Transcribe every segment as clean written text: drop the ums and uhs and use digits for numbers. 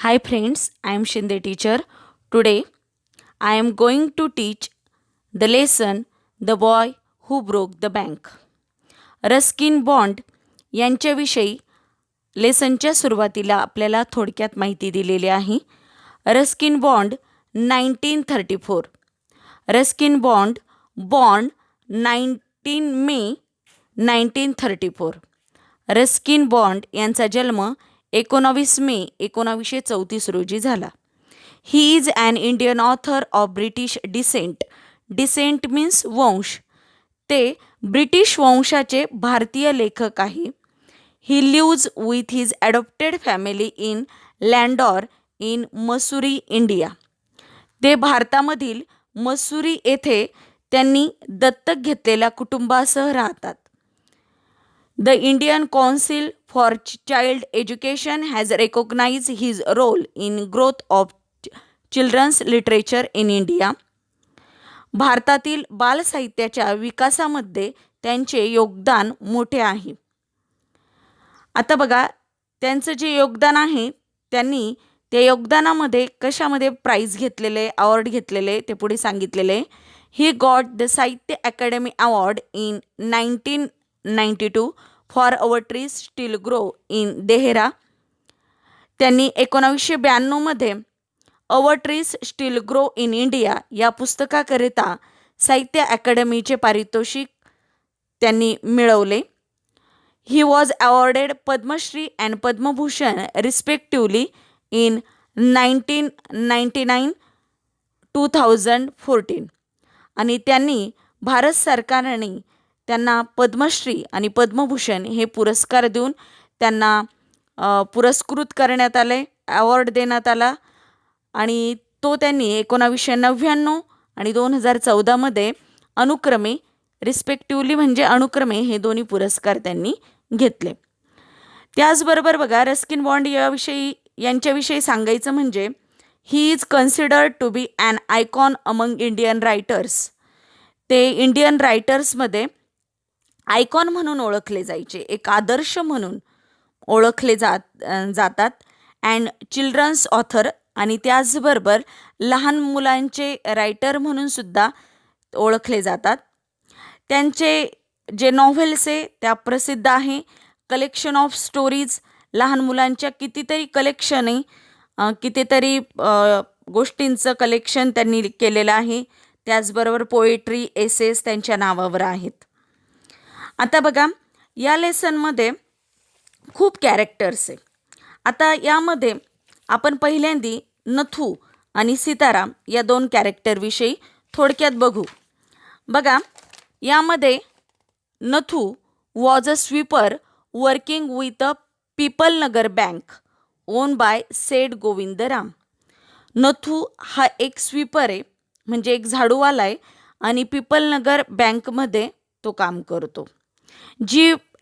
Hi friends, I am Shinde teacher. Today I am going to teach the lesson The Boy Who Broke the Bank. Ruskin Bond यांच्याविषयी लेसनच्या सुरुवातीला आपल्याला थोडक्यात माहिती दिलेली आहे. Ruskin Bond 1934. Ruskin Bond born 19 मे 1934. Ruskin Bond यांचा जन्म 19 मे 1934 रोजी झाला. He is an Indian author of British descent. Descent means वंश. ते ब्रिटिश वंशाचे भारतीय लेखक आहे. He lives with his adopted family in Landour in Mussoorie India. ते भारतामधील मसुरी येथे त्यांनी दत्तक घेतलेल्या कुटुंबासह राहतात. The Indian council for child education has recognise his role in growth of children's literature in India. भारतातील बालसाहित्याच्या विकासामध्ये त्यांचे योगदान मोठे आहे. आता बघा, त्यांचं जे योगदान आहे त्यांनी त्या योगदानामध्ये कशामध्ये प्राईज घेतलेले, अवॉर्ड घेतलेले ते पुढे सांगितलेले. He got the Sahitya Academy Award in 1992 for our trees still grow in Dehra. त्यांनी 1992मध्ये our trees still grow in India या पुस्तकाकरिता साहित्य अकॅडमीचे पारितोषिक त्यांनी मिळवले. He was awarded Padma Shri and Padma Bhushan respectively in 1999 2014. आणि त्यांनी भारत सरकारने त्यांना पद्मश्री आणि पद्मभूषण हे पुरस्कार देऊन त्यांना पुरस्कृत करण्यात आले, अवॉर्ड देण्यात आला. आणि तो त्यांनी 1999 आणि 2014मध्ये अनुक्रमे रिस्पेक्टिव्हली म्हणजे अनुक्रमे हे दोन्ही पुरस्कार त्यांनी घेतले. त्याचबरोबर बघा, रस्किन बॉन्ड यांच्याविषयी सांगायचं म्हणजे he is considered to be an icon among Indian writers. ते इंडियन रायटर्समध्ये आयकॉन म्हणून ओळखले जायचे, एक आदर्श म्हणून ओळखले जातात. अँड चिल्ड्रन्स ऑथर, आणि त्याचबरोबर लहान मुलांचे रायटर म्हणून सुद्धा ओळखले जातात. त्यांचे जे नॉव्हेल्स आहे त्या प्रसिद्ध आहे. कलेक्शन ऑफ स्टोरीज, लहान मुलांच्या कितीतरी कलेक्शन आहे, कितीतरी गोष्टींचं कलेक्शन त्यांनी केलेलं आहे. त्याचबरोबर पोएट्री, एसेस त्यांच्या नावावर आहेत. आता बघा, या लेसनमध्ये खूप कॅरेक्टर्स आहे. आता यामध्ये आपण पहिल्यांदी नथू आणि सीताराम या दोन कॅरेक्टरविषयी थोडक्यात बघू. बघा, यामध्ये Nathu was a sweeper working with a Peepal Nagar bank own by Seth Govindram. Nathu हा एक स्वीपर आहे, म्हणजे एक झाडूवाला आहे, आणि पीपल नगर बँकमध्ये तो काम करतो.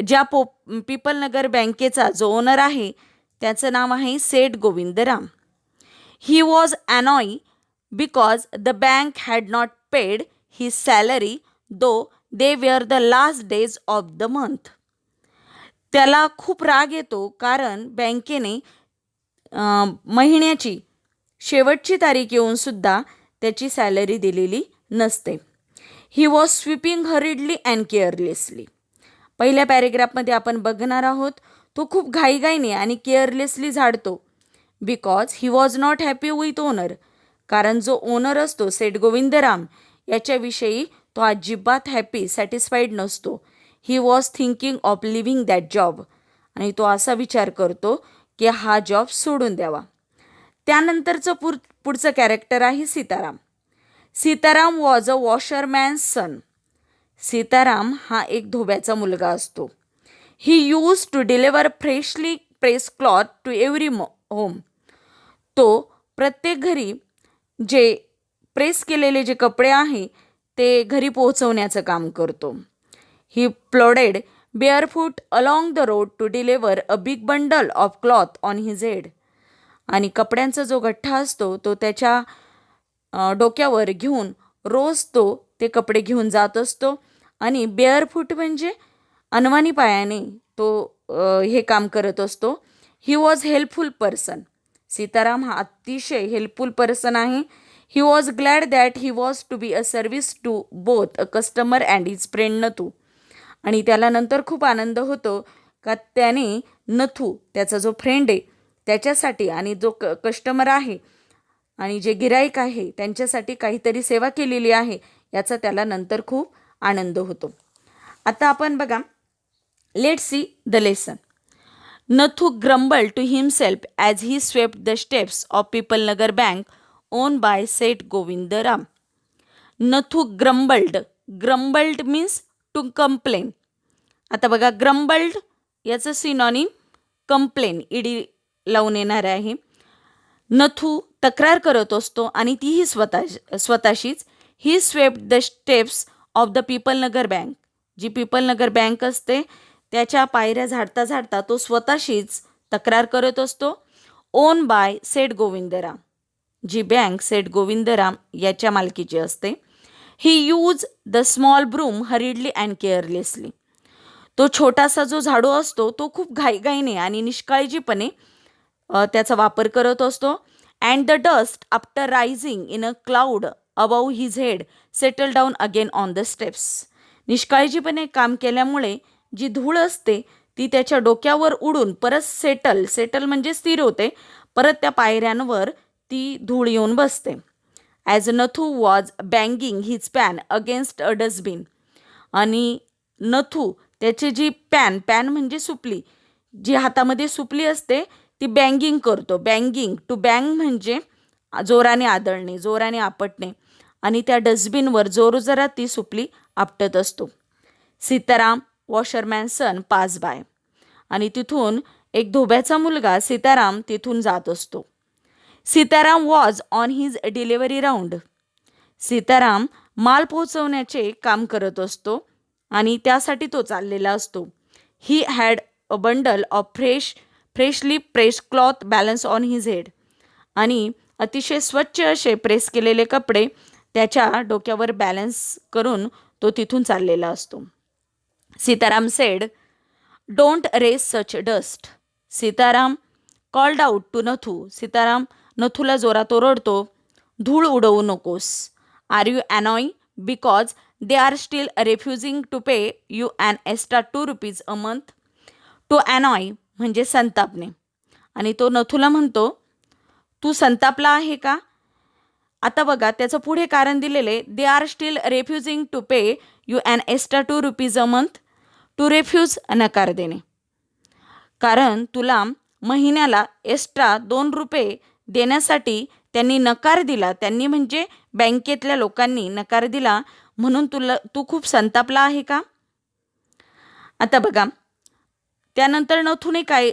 ज्या पीपल नगर बँकेचा जो ओनर आहे त्याचं नाव आहे Seth Govindram. He was annoy because the bank had not paid his salary though they were the last days of the month. त्याला खूप राग येतो कारण बँकेने महिन्याची शेवटची तारीख येऊन सुद्धा त्याची सॅलरी दिलेली नसते. He was sweeping hurriedly and carelessly. पहिल्या पॅरेग्राफमध्ये आपण बघणार आहोत, तो खूप घाईघाईने आणि केअरलेसली झाडतो. Because he was not happy with owner, कारण जो ओनर असतो सेठ गोविंदराम याच्याविषयी तो अजिबात हॅपी, सॅटिस्फाईड नसतो. He was thinking of living that job, आणि तो असा विचार करतो की हा जॉब सोडून द्यावा. त्यानंतरचं पुढचं कॅरेक्टर आहे Sitaram. Sitaram was a washerman's son. Sitaram हा एक धोब्याचा मुलगा असतो. He use to deliver freshly press cloth to every home. तो प्रत्येक घरी जे प्रेस केलेले जे कपडे आहे ते घरी पोहोचवण्याचं काम करतो. He plodded barefoot along the road to deliver a big bundle of cloth on his head. आणि कपड्यांचा जो गठ्ठा असतो तो त्याच्या डोक्यावर घेऊन रोज तो ते कपडे घेऊन जात असतो. आणि बेअरफूट म्हणजे अनवाणी पायाने तो हे काम करत असतो. He was helpful person. Sitaram हा अतिशय हेल्पफुल पर्सन आहे. He was glad that he was to be a service to both a customer and his friend Nathu. आणि त्याला नंतर खूप आनंद होतो का त्याने नथू त्याचा जो फ्रेंड आहे त्याच्यासाठी आणि जो कस्टमर आहे आणि जे गिराईक आहे त्यांच्यासाठी काहीतरी सेवा केलेली आहे याचा त्याला नंतर खूप आनंद होतो. आता आपण बघा, let's see the lesson. Nathu grumble to himself as he swept the steps of Peepal Nagar bank own by Seth Govindram. Nathu grumbled means to complain. आता बघा, ग्रम्बल्ड याचं सिनॉनिम कंप्लेन ईडी लावून येणार आहे. नथू तक्रार करत असतो आणि तीही स्वतःशीच. He swept the steps of the Peepal Nagar bank. जी पीपल नगर बँक असते त्याच्या पायऱ्या झाडता झाडता तो स्वतःशीच तक्रार करत असतो. Own by Seth Govindram. जी बँक सेठ गोविंदराम याच्या मालकीची असते. He use the small broom hurriedly and carelessly. तो छोटासा जो झाडू असतो तो खूप घाईघाईने आणि निष्काळजीपणे त्याचा वापर करत असतो. And the dust after rising in a cloud above his head settle down again on the steps. निष्काळजीपणे काम केल्यामुळे जी धूळ असते ती त्याच्या डोक्यावर उडून परत सेटल म्हणजे स्थिर होते. परत त्या पायऱ्यांवर ती धूळ येऊन बसते. As Nathu was banging his pan against a dustbin. आणि नथू त्याची जी पॅन म्हणजे सुपली, जी हातामध्ये सुपली असते ती बँगिंग करतो. बँगिंग टू बँग म्हणजे जोराने आदळणे, जोराने आपटणे. आणि त्या डस्टबिनवर जोरजोरात ती सुपली आपटत असतो. सीताराम वॉशरमॅन सन पास बाय. आणि तिथून एक धोब्याचा मुलगा सीताराम तिथून जात असतो. Sitaram was on his delivery round. Sitaram माल पोहोचवण्याचे काम करत असतो आणि त्यासाठी तो चाललेला असतो. He had a bundle of freshly press cloth balance on his head. आणि अतिशय स्वच्छ असे प्रेस केलेले कपडे त्याच्या डोक्यावर बॅलन्स करून तो तिथून चाललेला असतो. Sitaram said, don't raise such dust. Sitaram called out to Nathu. Sitaram नथूला जोरात ओरडतो, धूळ उडवू नकोस. Are you annoy because they are still refusing to pay you an extra ₹2 a month. To annoy म्हणजे संतापणे. आणि तो नथूला म्हणतो, तू संतापला आहे का? आता बघा त्याचं पुढे कारण दिलेले, they are still refusing to pay you an extra ₹2 a month. To refuse नकार देणे. कारण तुला महिन्याला एक्स्ट्रा ₹2 देण्यासाठी त्यांनी नकार दिला. त्यांनी म्हणजे बँकेतल्या लोकांनी नकार दिला म्हणून तू खूप संतापला आहे का? आता बघा त्यानंतर नथूने काय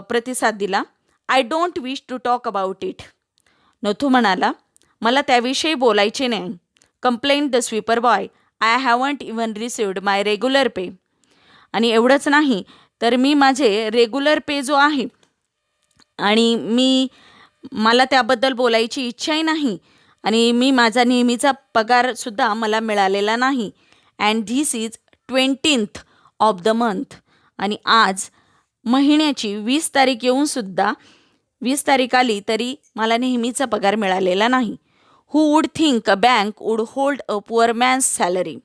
प्रतिसाद दिला. I don't wish to talk about it. Nathu म्हणाला, मला त्याविषयी बोलायचे नाही. Complained the sweeper boy, I haven't even received my regular pay. आणि एवढंच नाही तर मी माझे रेग्युलर पे जो आहे आणि मला त्याबद्दल बोलायची इच्छाही नाही आणि माझा नेहमीचा पगारसुद्धा मला मिळालेला नाही. And this is 20th of the month. आणि आज महिन्याची 20 तारीख येऊनसुद्धा 20 तारीख आली तरी मला नेहमीचा पगार मिळालेला नाही. Who would think a bank would hold a poor man's salary.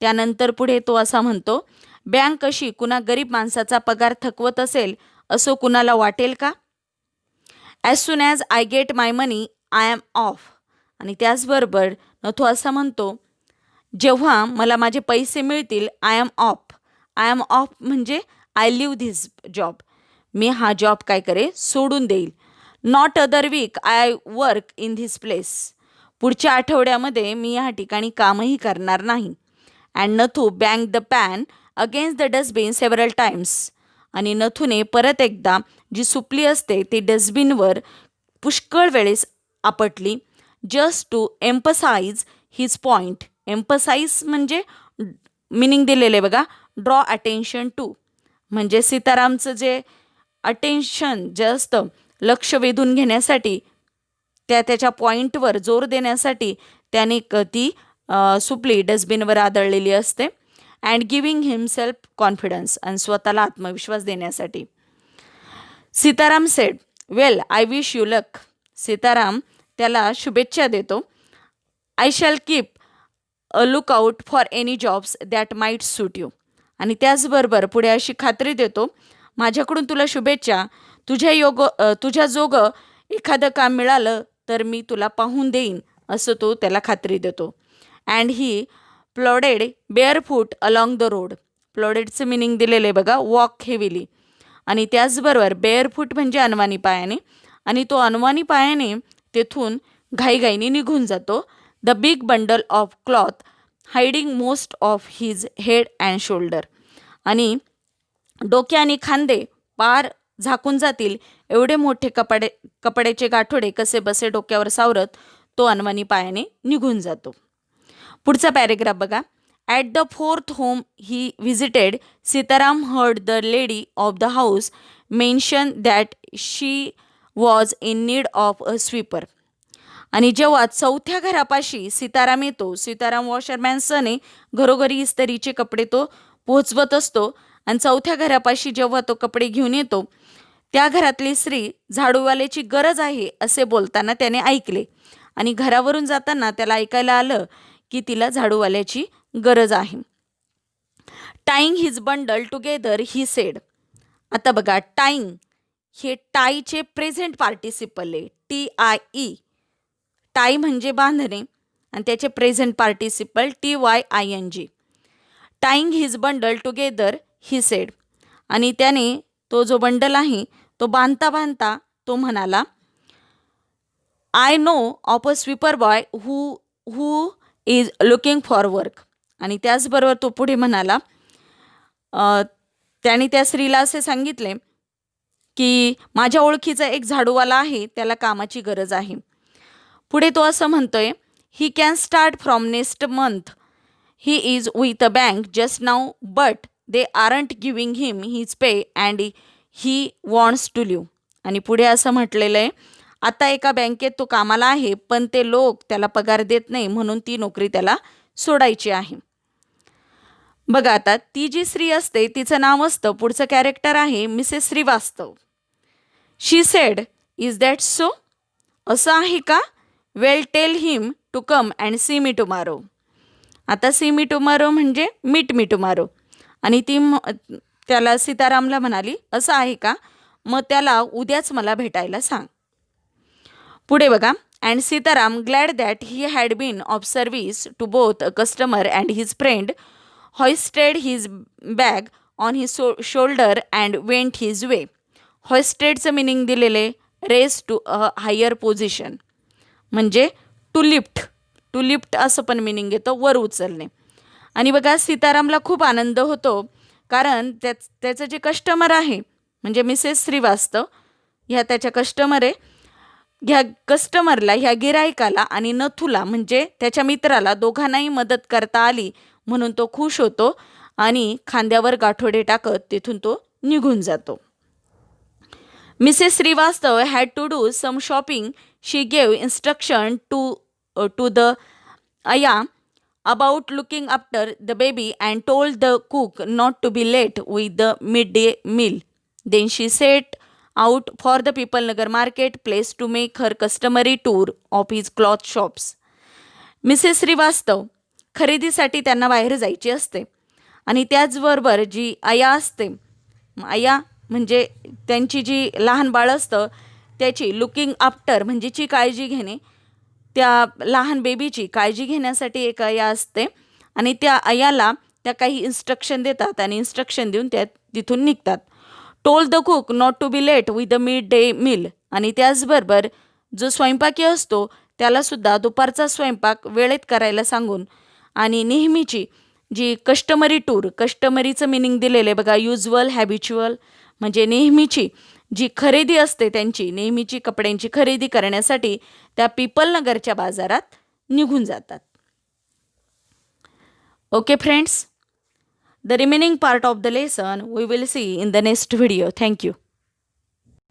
त्यानंतर पुढे तो असा म्हणतो, बँक कशी कुणा गरीब माणसाचा पगार थकवत असेल असं कुणाला वाटेल का? As soon as I get my money I am off. आणि त्याचबरोबर नथू असा म्हणतो, जेव्हा मला माझे पैसे मिळतील I am off. I am off म्हणजे आय लिव्ह धिस जॉब. मी हा जॉब काय करेल सोडून देईल. Not other week I work in this place. पुढच्या आठवड्यामध्ये मी या ठिकाणी कामही करणार नाही. And Nathu bang the pan against the dustbin several times. आणि नथूने परत एकदा जी सुपली असते ती डस्टबिनवर पुष्कळ वेळेस आपटली. Just to emphasise his point. Emphasise म्हणजे मिनिंग दिलेले बघा, ड्रॉ अटेन्शन टू म्हणजे सीतारामचं जे अटेन्शन जे असतं लक्ष वेधून घेण्यासाठी त्याच्या पॉईंटवर जोर देण्यासाठी त्याने ती सुपली डस्टबिनवर आदळलेली असते. अँड गिविंग हिमसेल्फ कॉन्फिडन्स आणि स्वतःला आत्मविश्वास देण्यासाठी. Sitaram said, well I wish you luck. Sitaram त्याला शुभेच्छा देतो. I shall keep a look out for any jobs that might suit you. आणि त्याचबरोबर पुढे अशी खात्री देतो, माझ्याकडून तुला शुभेच्छा, तुझ्या जोगं एखादं काम मिळालं तर मी तुला पाहून देईन, असं तो त्याला खात्री देतो. And he plodded barefoot along the road. प्लॉडेडचं मिनिंग दिलेलं आहे बघा, वॉक हेविली. आणि त्याचबरोबर बेअरफूट म्हणजे अनवाणी पायाने, आणि तो अनवाणी पायाने तेथून घाईघाईने निघून जातो. The big bundle of cloth hiding most of his head and shoulder. आणि डोके आणि खांदे पार झाकून जातील एवढे मोठे कपड्याचे गाठोडे कसे बसे डोक्यावर सावरत तो अनवाणी पायाने निघून जातो. पुढचा पॅरेग्राफ बघा. At the fourth home he visited, Sitaram heard the lady of the house mention that she was in need of a sweeper. आणि जेव्हा चौथ्या घरापाशी सीताराम येतो, सीताराम वॉशरमॅन सन आहे, घरोघरी इस्त्रीचे कपडे तो पोहोचवत असतो. आणि चौथ्या घरापाशी जेव्हा तो कपडे घेऊन येतो, त्या घरातली स्त्री झाडूवाल्याची गरज आहे असे बोलताना त्याने ऐकले. आणि घरावरून जाताना त्याला ऐकायला आलं की तिला झाडूवाल्याची गरज आहे. टाईंग his bundle together he said. आता बघा, टाईंग हे टाईचे प्रेझेंट पार्टिसिपल आहे, TIE. टाई म्हणजे बांधणे आणि त्याचे present participle TYING. टाईंग his bundle together he said. आणि त्याने तो जो बंडल आहे तो बांधता बांधता तो म्हणाला, I know of a sweeper boy who is looking for work. आणि त्याचबरोबर तो पुढे म्हणाला, त्याने त्या स्त्रीला असे सांगितले की माझ्या ओळखीचा एक झाडूवाला आहे, त्याला कामाची गरज आहे. पुढे तो असं म्हणतोय, he can start from next month. He is with a bank just now but they aren't giving him his pay and he wants to leave. आणि पुढे असं म्हटलेलं आहे, आता एका बँकेत तो कामाला आहे, पण ते लोक त्याला पगार देत नाही, म्हणून ती नोकरी त्याला सोडायची आहे. बघा, आता ती जी स्त्री असते तिचं नाव असतं, पुढचं कॅरेक्टर आहे Mrs Srivastava. She said, is that so? असं आहे का? Well tell him to come and see me tomorrow. आता सी मी टुमारो म्हणजे मीट मी टुमारो. आणि ती त्याला सीतारामला म्हणाली, असं आहे का, मग त्याला उद्याच मला भेटायला सांग. पुढे बघा. And Sitaram glad that he had been off service to both a customer and his friend hoisted his bag on his shoulder and went his way. hoistedचं मिनिंग दिलेले raised to a higher position म्हणजे to lift असं पण meaning येतं, वर उचलणे. आणि बघा, सीतारामला खूप आनंद होतो, कारण त्याचं जे कस्टमर आहे म्हणजे मिसेस श्रीवास्तव ह्या त्याच्या कस्टमर आहे. ह्या कस्टमरला, ह्या गिरायकाला आणि नथुला म्हणजे त्याच्या मित्राला दोघांनाही मदत करता आली म्हणून तो खुश होतो आणि खांद्यावर गाठोडे टाकत तिथून तो निघून जातो. Mrs Srivastava had to do some shopping. She gave instruction to the ayah about looking after the baby and told the cook not to be late with the mid day meal. Then she set out for the Peepal Nagar market place to make her customary tour of his cloth shops. Mrs Srivastava खरेदीसाठी त्यांना बाहेर जायची असते. आणि त्याचबरोबर जी आया असते, आया म्हणजे त्यांची जी लहान बाळ असतं त्याची लुकिंग आफ्टर म्हणजेची काळजी घेणे, त्या लहान बेबीची काळजी घेण्यासाठी एक आया असते. आणि त्या आयाला त्या काही इन्स्ट्रक्शन देतात आणि इन्स्ट्रक्शन देऊन त्या तिथून निघतात. Told the cook not to be late with the mid day meal. आणि त्याचबरोबर जो स्वयंपाकी असतो त्यालासुद्धा दुपारचा स्वयंपाक वेळेत करायला सांगून, आणि नेहमीची जी कस्टमरीचं मिनिंग दिलेलं आहे बघा, युज्युअल, हॅबिच्युअल म्हणजे नेहमीची जी खरेदी असते त्यांची, नेहमीची कपड्यांची खरेदी करण्यासाठी त्या पीपल नगरच्या बाजारात निघून जातात. Okay friends, the remaining part of the lesson we will see in the next video. Thank you.